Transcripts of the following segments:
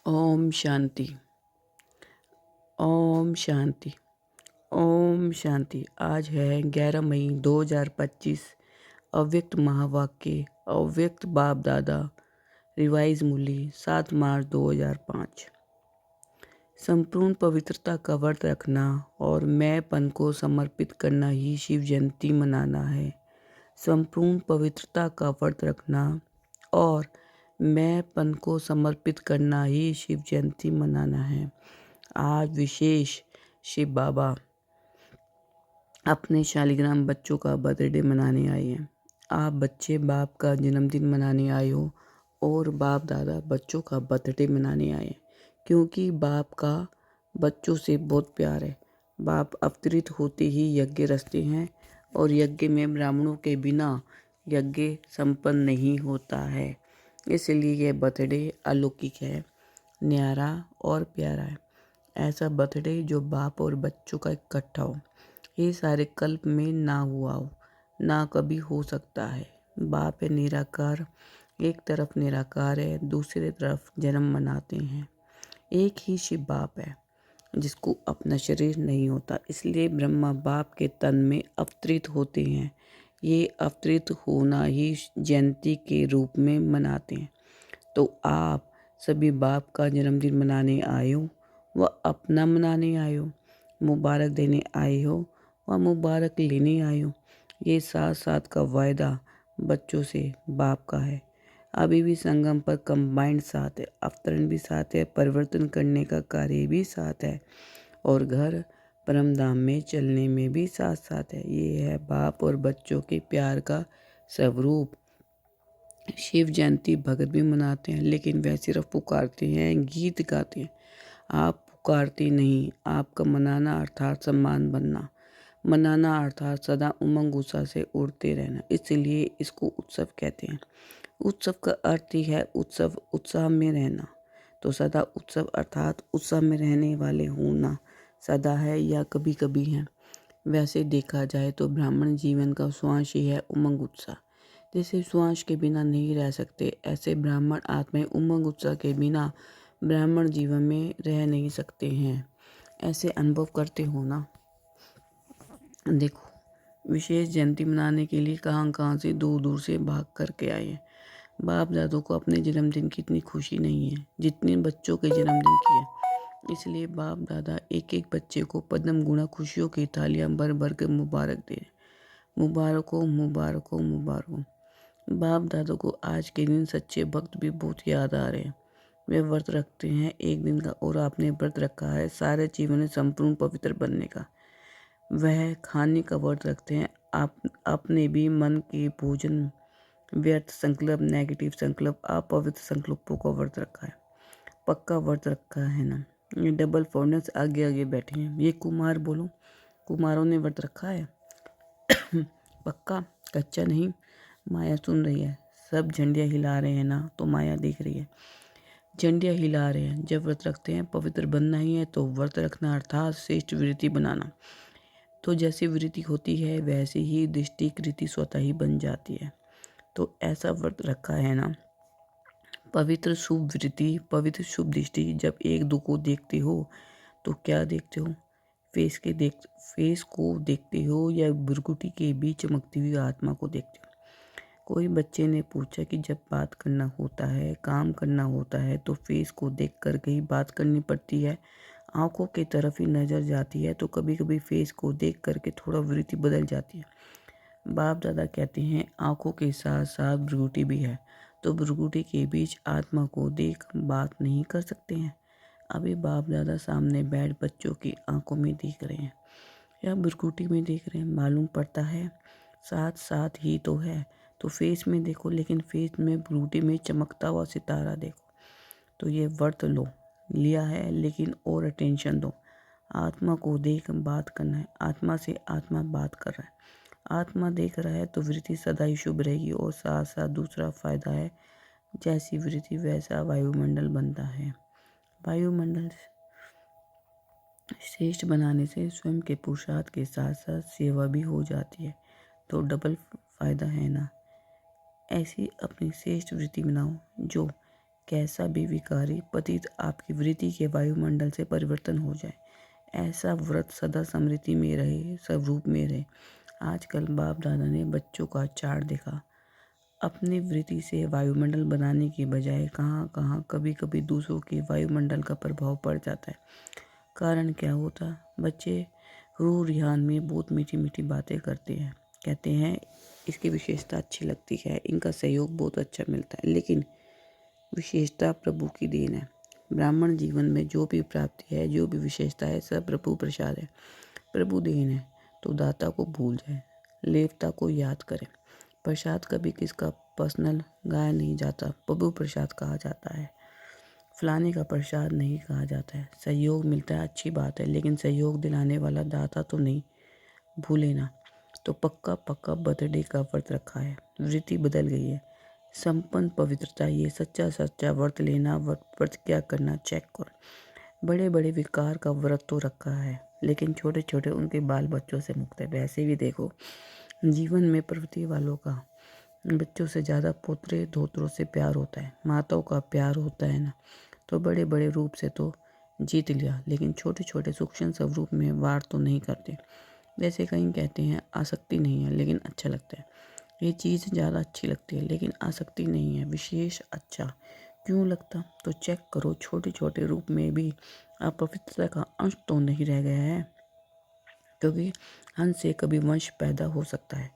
ओम शांति। ओम शांति। ओम शांति। आज है 11 मई 2025। अव्यक्त महावाक्य, अव्यक्त बाप दादा, रिवाइज मूल्य 7 मार्च 2005। संपूर्ण पवित्रता का व्रत रखना और मैंपन को समर्पित करना ही शिव जयंती मनाना है। संपूर्ण पवित्रता का व्रत रखना और मैंपन को समर्पित करना ही शिव जयंती मनाना है। आज विशेष शिव बाबा अपने शालिग्राम बच्चों का बर्थडे मनाने आए हैं। आप बच्चे बाप का जन्मदिन मनाने आए हो और बाप दादा बच्चों का बर्थडे मनाने आए हैं, क्योंकि बाप का बच्चों से बहुत प्यार है। बाप अवतरित होते ही यज्ञ रचते हैं और यज्ञ में ब्राह्मणों के बिना यज्ञ संपन्न नहीं होता है। इसलिए यह बर्थडे अलौकिक है, न्यारा और प्यारा है। ऐसा बर्थडे जो बाप और बच्चों का इकट्ठा हो, ये सारे कल्प में ना हुआ हो, ना कभी हो सकता है। बाप है निराकार, एक तरफ निराकार है, दूसरी तरफ जन्म मनाते हैं। एक ही शिव बाप है जिसको अपना शरीर नहीं होता, इसलिए ब्रह्मा बाप के तन में अवतरित होते हैं। ये अवतरित होना ही जयंती के रूप में मनाते हैं। तो आप सभी बाप का जन्मदिन मनाने आए हो व अपना मनाने आए हो, मुबारक देने आए हो व मुबारक लेने आए हो। ये साथ साथ का वायदा बच्चों से बाप का है। अभी भी संगम पर कंबाइंड साथ है, अवतरण भी साथ है, परिवर्तन करने का कार्य भी साथ है और घर परम धाम में चलने में भी साथ साथ है। ये है बाप और बच्चों के प्यार का स्वरूप। शिव जयंती भगत भी मनाते हैं, लेकिन वह सिर्फ पुकारते हैं, गीत गाते हैं। आप पुकारते नहीं, आपका मनाना अर्थात सम्मान बनना, मनाना अर्थात सदा उमंग उत्साह से उड़ते रहना। इसलिए इसको उत्सव कहते हैं। उत्सव का अर्थ ही है उत्सव, उत्साह में रहना। तो सदा उत्सव अर्थात उत्साह में रहने वाले होना सदा है या कभी कभी है। वैसे देखा जाए तो ब्राह्मण जीवन का श्वास ही है उमंग उत्साह। जैसे श्वास के बिना नहीं रह सकते, ऐसे ब्राह्मण आत्माएं उमंग उत्साह के बिना ब्राह्मण जीवन में रह नहीं सकते हैं। ऐसे अनुभव करते हो ना। देखो, विशेष जयंती मनाने के लिए कहाँ कहाँ से दूर दूर से भाग करके आए हैं। बाप दादों को अपने जन्मदिन की इतनी खुशी नहीं है जितनी बच्चों के जन्मदिन की है। इसलिए बाप दादा एक एक बच्चे को पद्म गुणा खुशियों की थालियां भर भर के मुबारक दे रहे। मुबारक हो, मुबारक हो, मुबारक हो। बाप दादा को आज के दिन सच्चे भक्त भी बहुत याद आ रहे हैं। वे व्रत रखते हैं एक दिन का और आपने व्रत रखा है सारे जीवन में संपूर्ण पवित्र बनने का। वह खाने का व्रत रखते हैं। आपने भी मन के भोजन, व्यर्थ संकल्प, नेगेटिव संकल्प, अपवित्र संकल्पों का व्रत रखा है। पक्का व्रत रखा है ना। ये डबल फोर्नेस आगे आगे बैठे हैं। ये कुमार बोलो, कुमारों ने व्रत रखा है पक्का, कच्चा नहीं। माया सुन रही है, सब झंडियाँ हिला रहे हैं ना, तो माया देख रही है। झंडियाँ हिला रहे हैं। जब व्रत रखते हैं पवित्र बनना ही है, तो व्रत रखना अर्थात श्रेष्ठ वृत्ति बनाना। तो जैसी वृत्ति होती है वैसे ही दृष्टि कृति स्वतः ही बन जाती है। तो ऐसा व्रत रखा है ना। पवित्र शुभ वृत्ति, पवित्र शुभ दृष्टि। जब एक दो को देखते हो तो क्या देखते हो? फेस को देखते हो या भ्रुकुटी के बीच चमकती हुई आत्मा को देखते हो? कोई बच्चे ने पूछा कि जब बात करना होता है, काम करना होता है, तो फेस को देख कर ही बात करनी पड़ती है, आंखों की तरफ ही नज़र जाती है, तो कभी कभी फेस को देख करके थोड़ा वृत्ति बदल जाती है। बाप दादा कहते हैं आंखों के साथ साथ भ्रुकुटी भी है, तो भ्रुकुटी के बीच आत्मा को देख बात नहीं कर सकते हैं। अभी बाप दादा सामने बैठ बच्चों की आंखों में देख रहे हैं या भ्रुकुटी में देख रहे हैं, मालूम पड़ता है साथ साथ ही तो है। तो फेस में देखो, लेकिन फेस में भ्रुकुटी में चमकता हुआ सितारा देखो। तो ये व्रत लो, लिया है, लेकिन और अटेंशन दो। आत्मा को देख बात करना है। आत्मा से आत्मा बात कर रहा है, आत्मा देख रहा है, तो वृत्ति सदा ही शुभ रहेगी। और साथ साथ दूसरा फायदा है, जैसी वृत्ति वैसा वायुमंडल बनता है। वायुमंडल श्रेष्ठ बनाने से स्वयं के पुरुषार्थ के साथ साथ सेवा भी हो जाती है। तो डबल फायदा है ना। ऐसी अपनी श्रेष्ठ वृत्ति बनाओ जो कैसा भी विकारी पतित आपकी वृत्ति के वायुमंडल से परिवर्तन हो जाए, ऐसा व्रत सदा स्मृति में रहे, स्वरूप में रहे। आजकल बाप दादा ने बच्चों का चार्ट देखा, अपनी वृत्ति से वायुमंडल बनाने की बजाय कहाँ कहाँ कभी कभी दूसरों के वायुमंडल का प्रभाव पड़ जाता है। कारण क्या होता? बच्चे रूह रिहान में बहुत मीठी मीठी बातें करते हैं, कहते हैं इसकी विशेषता अच्छी लगती है, इनका सहयोग बहुत अच्छा मिलता है, लेकिन विशेषता प्रभु की देन है। ब्राह्मण जीवन में जो भी प्राप्ति है, जो भी विशेषता है, सब प्रभु प्रसाद है, प्रभु देन है। तो दाता को भूल जाए, लेवता को याद करे। प्रसाद कभी किसका पर्सनल गाया नहीं जाता, प्रभु प्रसाद कहा जाता है। फलाने का प्रसाद नहीं कहा जाता है। सहयोग मिलता है, अच्छी बात है, लेकिन सहयोग दिलाने वाला दाता तो नहीं भूले ना। तो पक्का पक्का बर्थडे का व्रत रखा है, वृत्ति बदल गई है। संपन्न पवित्रता, ये सच्चा सच्चा व्रत लेना, व्रत क्या करना चेक करो। बड़े बड़े विकार का व्रत तो रखा है, लेकिन छोटे छोटे उनके बाल बच्चों से मुक्त है। वैसे भी देखो, जीवन में प्रवृत्ति वालों का बच्चों से ज़्यादा पोतरे धोत्रों से प्यार होता है, माताओं का प्यार होता है ना। तो बड़े बड़े रूप से तो जीत लिया, लेकिन छोटे छोटे सूक्ष्म स्वरूप में वार तो नहीं करते। जैसे कहीं कहते हैं आसक्ति नहीं है, लेकिन अच्छा लगता है। ये चीज़ ज़्यादा अच्छी लगती है, लेकिन आसक्ति नहीं है, विशेष अच्छा क्यों लगता? तो चेक करो, छोटे छोटे रूप में भी अपवित्रता का अंश तो नहीं रह गया है, क्योंकि हंस से कभी वंश पैदा हो सकता है।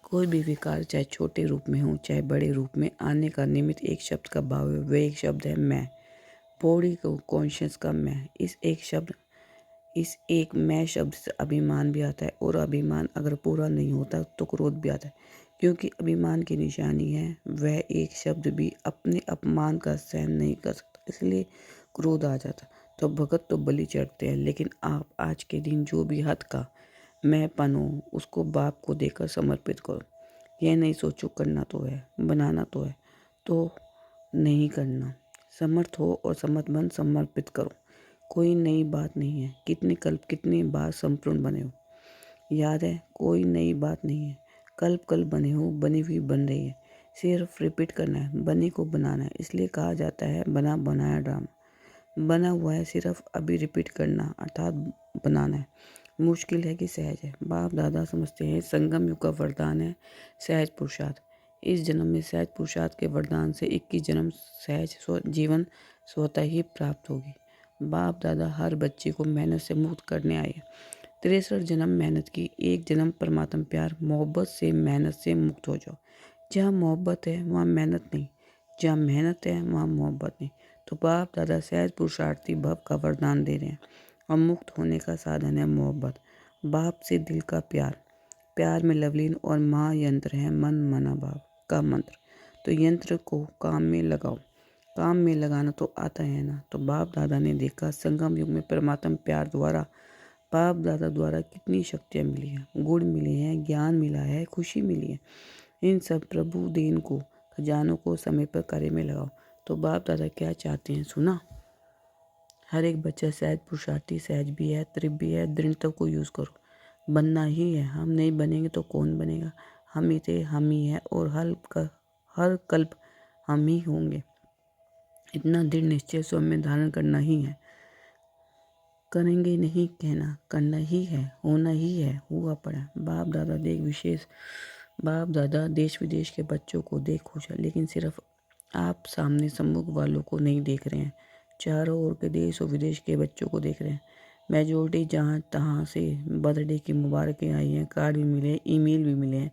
कोई भी विकार चाहे छोटे रूप में हो चाहे बड़े रूप में, आने का निमित्त एक शब्द का भाव है, वह एक शब्द है मैं। बॉडी को कॉन्शियस का मैं, इस एक मैं शब्द से अभिमान भी आता है, और अभिमान अगर पूरा नहीं होता तो क्रोध भी आता है, क्योंकि अभिमान की निशानी है वह एक शब्द भी अपने अपमान का सहन नहीं कर सकता, इसलिए क्रोध आ जाता। तो भगत तो बलि चढ़ते हैं, लेकिन आप आज के दिन जो भी हद का मैंपन हो उसको बाप को देकर समर्पित करो। यह नहीं सोचो करना तो है, बनाना तो है, तो नहीं करना। समर्थ हो और समर्पण समर्पित करो। कोई नई बात नहीं है, कितने कल्प कितनी बार संपूर्ण बने हो, याद है, कोई नई बात नहीं है। कल्प कल्प बने हो, बनी हुई बन रही है, सिर्फ रिपीट करना है, बनी को बनाना है। इसलिए कहा जाता है बना बनाया ड्रामा। बना हुआ है, सिर्फ अभी रिपीट करना अर्थात बनाना है। मुश्किल है कि सहज है? बाप दादा समझते हैं संगम युग का वरदान है सहज पुरुषार्थ। इस जन्म में सहज पुरुषार्थ के वरदान से 21 जन्म सहज जीवन स्वतः ही प्राप्त होगी। बाप दादा हर बच्चे को मेहनत से मुक्त करने आए। 63 जन्म मेहनत की, एक जन्म परमात्मा प्यार मोहब्बत से मेहनत से मुक्त हो जाओ। जहाँ मोहब्बत है वहाँ मेहनत नहीं, जहाँ मेहनत है वहाँ मोहब्बत नहीं। तो बाप दादा सहज पुरुषार्थी भव का वरदान दे रहे हैं, और मुक्त होने का साधन है मोहब्बत। बाप से दिल का प्यार, प्यार में लवलीन और महायंत्र है मन मना भाव का मंत्र। तो यंत्र को काम में लगाओ, काम में लगाना तो आता है ना। तो बाप दादा ने देखा संगम युग में परमात्मा प्यार द्वारा बाप दादा द्वारा कितनी शक्तियाँ मिली हैं, गुण मिले हैं, ज्ञान मिला है, खुशी मिली है। इन सब प्रभु देन को, खजानों को समय पर कार्य में लगाओ। तो बाप दादा क्या चाहते हैं सुना? हर एक बच्चा सहज पुरुषार्थी, सहज भी है, त्रिप भी है, दृढ़ता को यूज़ करो। बनना ही है, हम नहीं बनेंगे तो कौन बनेगा? हम ही थे, हम ही है, और हर कल्प हम ही होंगे। इतना दृढ़ निश्चय स्वयं में धारण करना ही है। करेंगे नहीं कहना, करना ही है, होना ही है, हुआ पड़ा। बाप दादा देश विदेश के बच्चों को देख खुश है, लेकिन सिर्फ आप सामने सम्मुख वालों को नहीं देख रहे हैं, चारों ओर के देश और विदेश के बच्चों को देख रहे हैं। मेजोरिटी जहाँ तहाँ से बर्थडे की मुबारकें आई हैं, कार्ड भी मिले, ईमेल भी मिले हैं,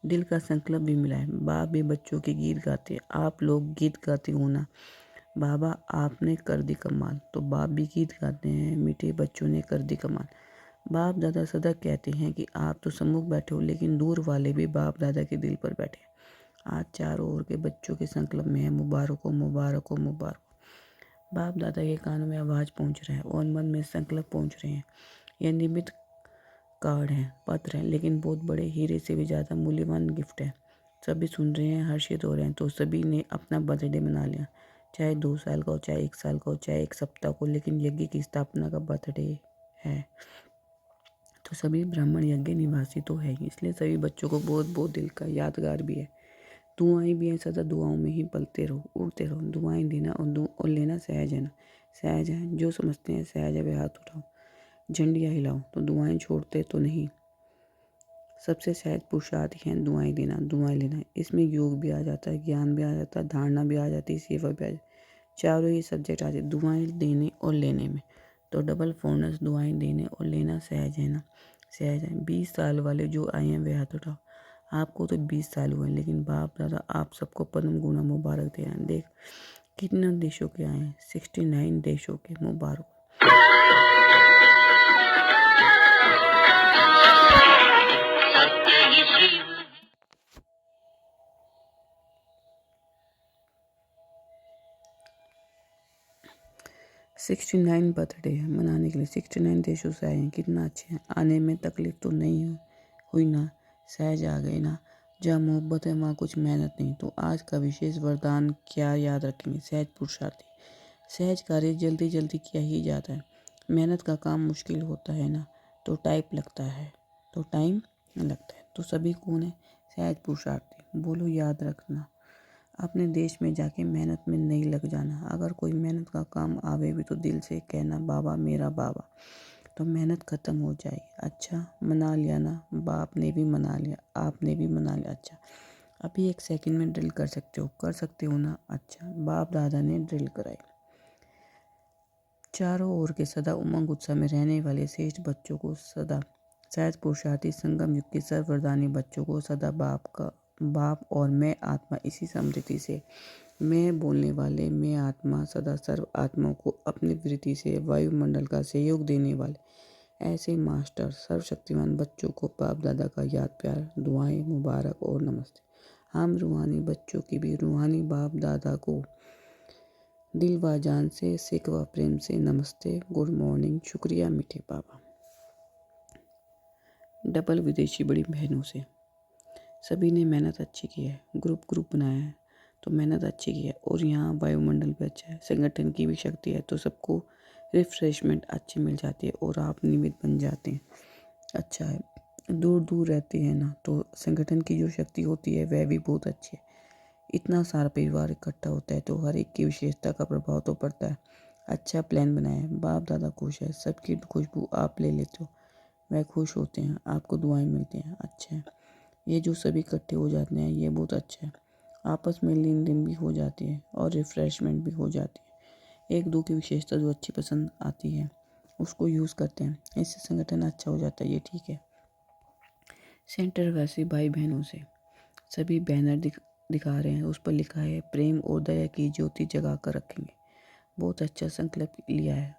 दिल का संकल्प भी मिला है। बाप भी बच्चों के गीत गाते हैं, आप लोग गीत गाते हो ना, बाबा आपने कर दी कमाल। तो बाप भी गीत गाते हैं, मीठे बच्चों ने कर दी कमाल। बाप दादा सदा कहते हैं कि आप तो सम्मुख बैठे हो, लेकिन दूर वाले भी बाप दादा के दिल पर बैठे हैं। आज चारों ओर के बच्चों के संकल्प में है मुबारक हो, मुबारक हो, मुबारक हो। बाप दादा के कानों में आवाज़ पहुंच रहा है और मन में संकल्प पहुंच रहे हैं। यह निमित्त कार्ड हैं, पत्र हैं, लेकिन बहुत बड़े हीरे से भी ज़्यादा मूल्यवान गिफ्ट है। सभी सुन रहे हैं, हर्षित हो रहे हैं। तो सभी ने अपना बर्थडे मना लिया, चाहे 2 साल का हो, चाहे 1 साल का हो, चाहे 1 सप्ताह को, लेकिन यज्ञ की स्थापना का बर्थडे है। तो सभी ब्राह्मण यज्ञ निवासी तो है ही, इसलिए सभी बच्चों को बहुत बहुत दिल का यादगार भी है। दुआएं भी हैं सदा, दुआओं में ही पलते रहो, उड़ते रहो। दुआएं देना और लेना सहज है ना, सहज है। जो समझते हैं सहज है वे हाथ उठाओ, झंडियाँ हिलाओ। तो दुआएं छोड़ते तो नहीं। सबसे सहज पुरुषार्थ हैं दुआएं देना, दुआएं लेना। इसमें योग भी आ जाता है, ज्ञान भी आ जाता है, धारणा भी आ जाती है, सेवा भी आ जाती है। चारों ही सब्जेक्ट आ जाते दुआएं देने और लेने में। तो डबल फोनस दुआएं देने और लेना सहज है ना, सहज है। 20 साल वाले जो आए हैं वे हाथ उठाओ। आपको तो 20 साल हुए, लेकिन बाप दादा आप सबको पद्म गुना मुबारक दे रहे हैं। देख कितने देशों के आए हैं, 69 देशों के। मुबारक। 69 बर्थडे है मनाने के लिए, 69 देशों से आए हैं। कितना अच्छे हैं। आने में तकलीफ तो नहीं हुई ना, सहज आ गए ना। जहाँ मोहब्बत है वहाँ कुछ मेहनत नहीं। तो आज का विशेष वरदान क्या याद रखेंगे? सहज पुरुषार्थी। सहज कार्य जल्दी जल्दी किया ही जाता है। मेहनत का काम मुश्किल होता है ना, तो टाइम लगता है। तो सभी कौन है? सहज पुरुषार्थी। बोलो याद रखना, अपने देश में जाके मेहनत में नहीं लग जाना। अगर कोई मेहनत का काम आवे भी तो दिल से कहना बाबा मेरा बाबा, तो मेहनत ख़त्म हो जाएगी। अच्छा मना लिया ना, बाप ने भी मना लिया, आपने भी मना लिया। अच्छा अभी 1 सेकंड में ड्रिल कर सकते हो ना। अच्छा बाप दादा ने ड्रिल कराई। चारों ओर के सदा उमंग उत्साह में रहने वाले श्रेष्ठ बच्चों को सदा सहज पुरुषार्थी संगम युग के सर्ववरदानी बच्चों को सदा बाप और मैं आत्मा इसी समृद्धि से मैं बोलने वाले मैं आत्मा सदा सर्व आत्माओं को अपनी वृत्ति से वायुमंडल का सहयोग देने वाले ऐसे मास्टर सर्वशक्तिमान बच्चों को बाप दादा का याद प्यार दुआएं मुबारक और नमस्ते। हम रूहानी बच्चों की भी रूहानी बाप दादा को दिल व जान से सिक व प्रेम से नमस्ते, गुड मॉर्निंग, शुक्रिया मीठे बाबा। डबल विदेशी बड़ी बहनों से सभी ने मेहनत अच्छी की है, ग्रुप बनाया है तो मेहनत अच्छी की है। और यहाँ वायुमंडल भी अच्छा है, संगठन की भी शक्ति है, तो सबको रिफ्रेशमेंट अच्छी मिल जाती है और आप निमित्त बन जाते हैं। अच्छा है, दूर दूर रहते हैं ना, तो संगठन की जो शक्ति होती है वह भी बहुत अच्छी है। इतना सारा परिवार इकट्ठा होता है तो हर एक की विशेषता का प्रभाव तो पड़ता है। अच्छा प्लान बनाया है, बाप दादा खुश है, सबकी खुशबू आप ले लेते हो, वह खुश होते हैं, आपको दुआएं मिलती हैं। अच्छा है, ये जो सभी इकट्ठे हो जाते हैं ये बहुत अच्छा है। आपस में लेन देन भी हो जाती है और रिफ्रेशमेंट भी हो जाती है। एक दो की विशेषता जो अच्छी पसंद आती है उसको यूज़ करते हैं, इससे संगठन अच्छा हो जाता है। ये ठीक है। सेंटर वैसे भाई बहनों से सभी बैनर दिखा रहे हैं, उस पर लिखा है प्रेम और दया की ज्योति जगा कर रखेंगे। बहुत अच्छा संकल्प लिया है।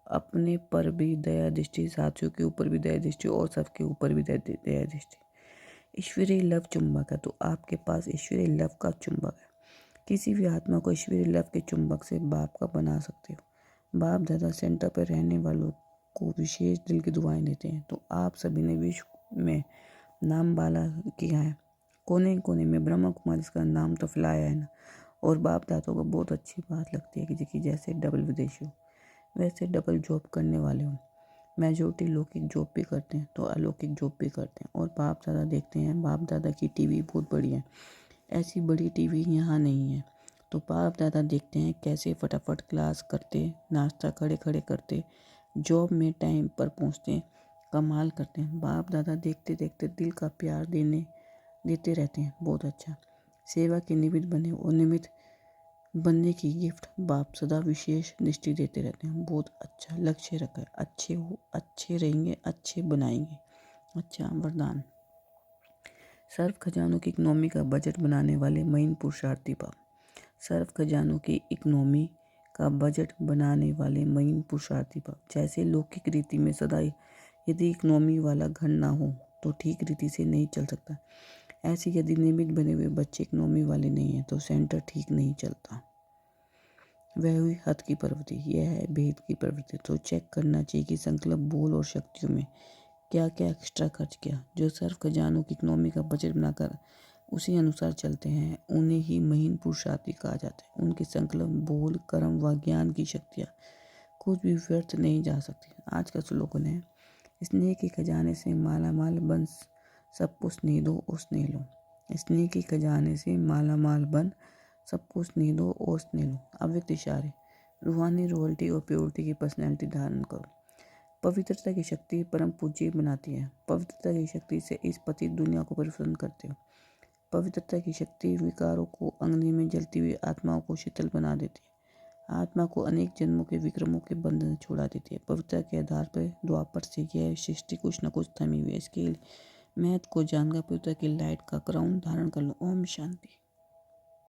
अपने पर भी दया दृष्टि, साथियों के ऊपर भी दया दृष्टि और सबके ऊपर भी दया दृष्टि। ईश्वरीय लव चुंबक है, तो आपके पास ईश्वरीय लव का चुंबक है। किसी भी आत्मा को ईश्वरीय लव के चुंबक से बाप का बना सकते हो। बाप दादा सेंटर पर रहने वालों को विशेष दिल की दुआएं देते हैं। तो आप सभी ने विश्व में नाम बाला किया है, कोने कोने में ब्रह्मा कुमारी इसका नाम तो फैलाया है ना। और बाप दादों को बहुत अच्छी बात लगती है कि जैसे डबल विदेशी हो वैसे डबल जॉब करने वाले हो। मेजोरिटी लौकिक जॉब भी करते हैं तो अलौकिक जॉब भी करते हैं। और बाप दादा देखते हैं, बाप दादा की टीवी बहुत बड़ी है, ऐसी बड़ी टीवी यहाँ नहीं है। तो बाप दादा देखते हैं कैसे फटाफट क्लास करते, नाश्ता खड़े खड़े करते, जॉब में टाइम पर पहुँचते, कमाल करते हैं। बाप दादा देखते देखते दिल का प्यार देते रहते हैं। बहुत अच्छा, सेवा के निमित्त बने और निमित्त बनने की गिफ्ट बाप सदा विशेष दृष्टि देते रहते हैं। बहुत अच्छा लक्ष्य रखा है, अच्छे हो, अच्छे रहेंगे, अच्छे बनाएंगे। अच्छा वरदान, सर्व खजानों की इकनॉमी का बजट बनाने वाले महीन पुरुषार्थी बाप। सर्व खजानों की इकनॉमी का बजट बनाने वाले महीन पुरुषार्थी बाप। जैसे लौकिक रीति में सदा यदि इकनॉमी वाला घर ना हो तो ठीक रीति से नहीं चल सकता। ऐसे यदि नियमित बने हुए बच्चे इकनॉमी वाले नहीं हैं तो सेंटर ठीक नहीं चलता। वह हुई हद की प्रवृत्ति, यह है भेद की प्रवृत्ति। तो चेक करना चाहिए कि संकल्प, बोल और शक्तियों में क्या क्या एक्स्ट्रा खर्च किया। जो सर्व खजानों की इकनॉमी का बजट बनाकर उसी अनुसार चलते हैं उन्हें ही महीन पुरुषार्थी कहा जाता है। उनके संकल्प, बोल, कर्म व ज्ञान की शक्तियाँ कुछ भी व्यर्थ नहीं जा सकती। आज का स्लोगन है, स्नेह के खजाने से माला माल बन सबको स्नेह दो और स्नेह लो। स्नेह के खजाने से माला माल बन, सबको स्नेह दो और स्नेह लो। अव्यक्त इशारे, रूहानी रॉयल्टी और प्योरिटी की पर्सनैलिटी धारण करो। पवित्रता की शक्ति परम पूज्य बनाती है। पवित्रता की शक्ति से इस पतित दुनिया को प्रसन्न करते हो। पवित्रता की शक्ति विकारों को, अग्नि में जलती हुई आत्माओं को शीतल बना देती है। आत्मा को अनेक जन्मों के विक्रमों के बंधन से छुड़ा देती है। पवित्रता के आधार पर द्वापर से यह सृष्टि कुछ न कुछ थमी हुई है। इसके महत्व को जानकर पवित्रता की लाइट का क्राउन धारण कर लो। ओम शांति।